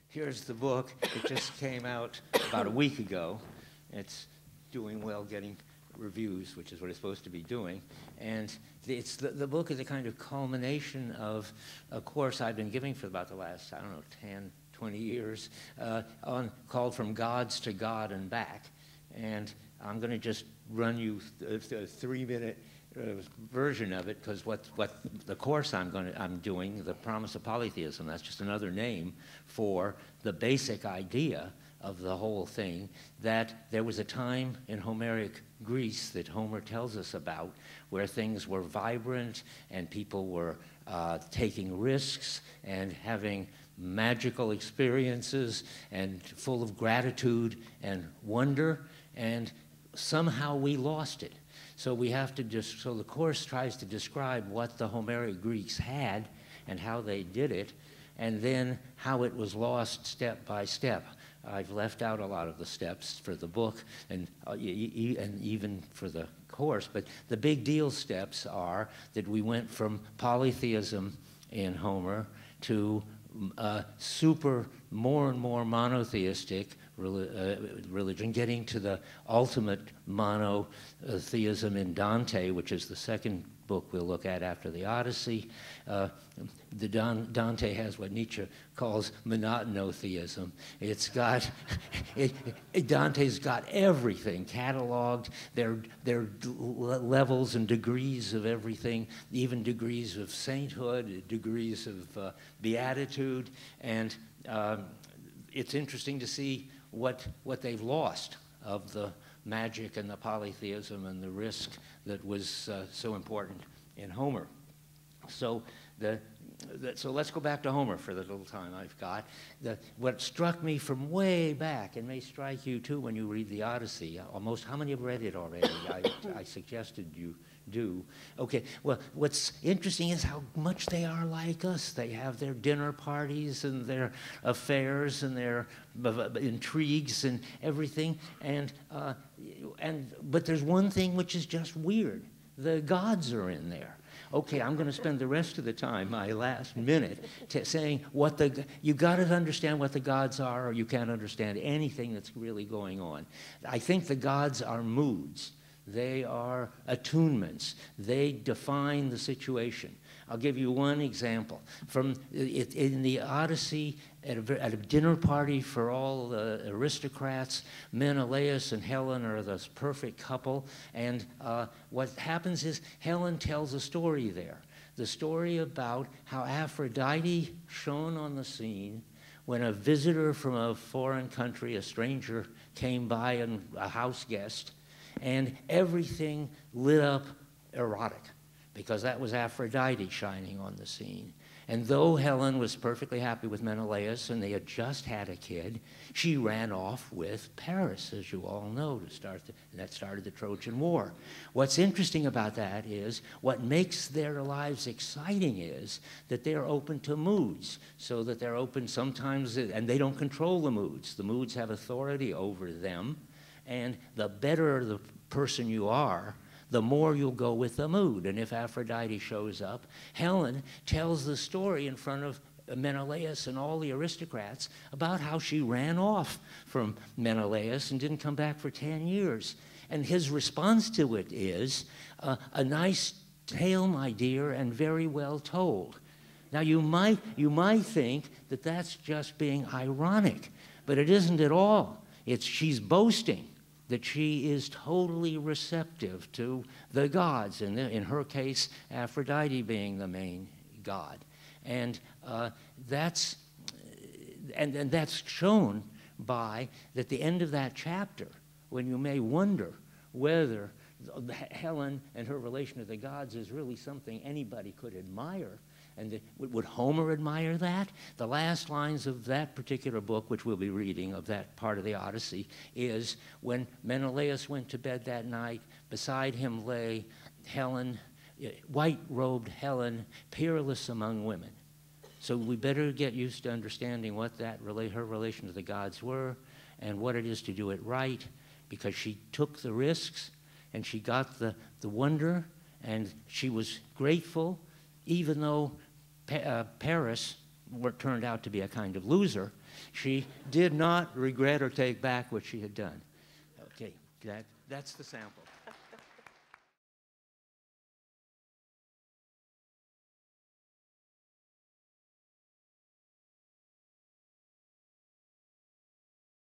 Here's the book. It just came out about a week ago. It's doing well, getting reviews, which is what it's supposed to be doing. And it's the book is a kind of culmination of a course I've been giving for about the last, I don't know, 10, 20 years, called From Gods to God and Back. And I'm going to just run you a 3-minute version of it, because what the course I'm doing, The Promise of Polytheism, that's just another name for the basic idea of the whole thing, that there was a time in Homeric Greece that Homer tells us about where things were vibrant and people were taking risks and having magical experiences and full of gratitude and wonder, and somehow we lost it. So we have to so the course tries to describe what the Homeric Greeks had and how they did it, and then how it was lost step by step. I've left out a lot of the steps for the book and even for the course, but the big deal steps are that we went from polytheism in Homer to more and more monotheistic religion, getting to the ultimate monotheism in Dante, which is the second book we'll look at after the Odyssey. Dante has what Nietzsche calls monotonotheism. It's got, Dante's got everything cataloged. There are levels and degrees of everything, even degrees of sainthood, degrees of beatitude, and it's interesting to see what they've lost of the magic and the polytheism and the risk that was so important in Homer. So so let's go back to Homer for the little time I've got. What struck me from way back, and may strike you too when you read the Odyssey, almost, how many have read it already? I suggested you do. Okay, well, what's interesting is how much they are like us. They have their dinner parties and their affairs and their intrigues and everything, but there's one thing which is just weird. The gods are in there. Okay, I'm going to spend the rest of the time, my last minute, saying you got to understand what the gods are, or you can't understand anything that's really going on. I think the gods are moods. They are attunements. They define the situation. I'll give you one example. In the Odyssey, at a dinner party for all the aristocrats, Menelaus and Helen are this perfect couple, and what happens is Helen tells a story there. The story about how Aphrodite shone on the scene when a visitor from a foreign country, a stranger, came by, and a house guest, and everything lit up erotic, because that was Aphrodite shining on the scene. And though Helen was perfectly happy with Menelaus and they had just had a kid, she ran off with Paris, as you all know, and that started the Trojan War. What's interesting about that is what makes their lives exciting is that they're open to moods, so that they're open sometimes, and they don't control the moods. The moods have authority over them, and the better the person you are, the more you'll go with the mood. And if Aphrodite shows up, Helen tells the story in front of Menelaus and all the aristocrats about how she ran off from Menelaus and didn't come back for 10 years. And his response to it is, a nice tale, my dear, and very well told. Now, you might think that that's just being ironic, but it isn't at all. She's boasting that she is totally receptive to the gods, and in her case, Aphrodite being the main god. And that's shown by at the end of that chapter, when you may wonder whether Helen and her relation to the gods is really something anybody could admire. And would Homer admire that? The last lines of that particular book, which we'll be reading, of that part of the Odyssey, is when Menelaus went to bed that night, beside him lay Helen, white-robed Helen, peerless among women. So we better get used to understanding what her relation to the gods were and what it is to do it right, because she took the risks and she got the wonder, and she was grateful, even though Paris what turned out to be a kind of loser, she did not regret or take back what she had done. Okay, that's the sample.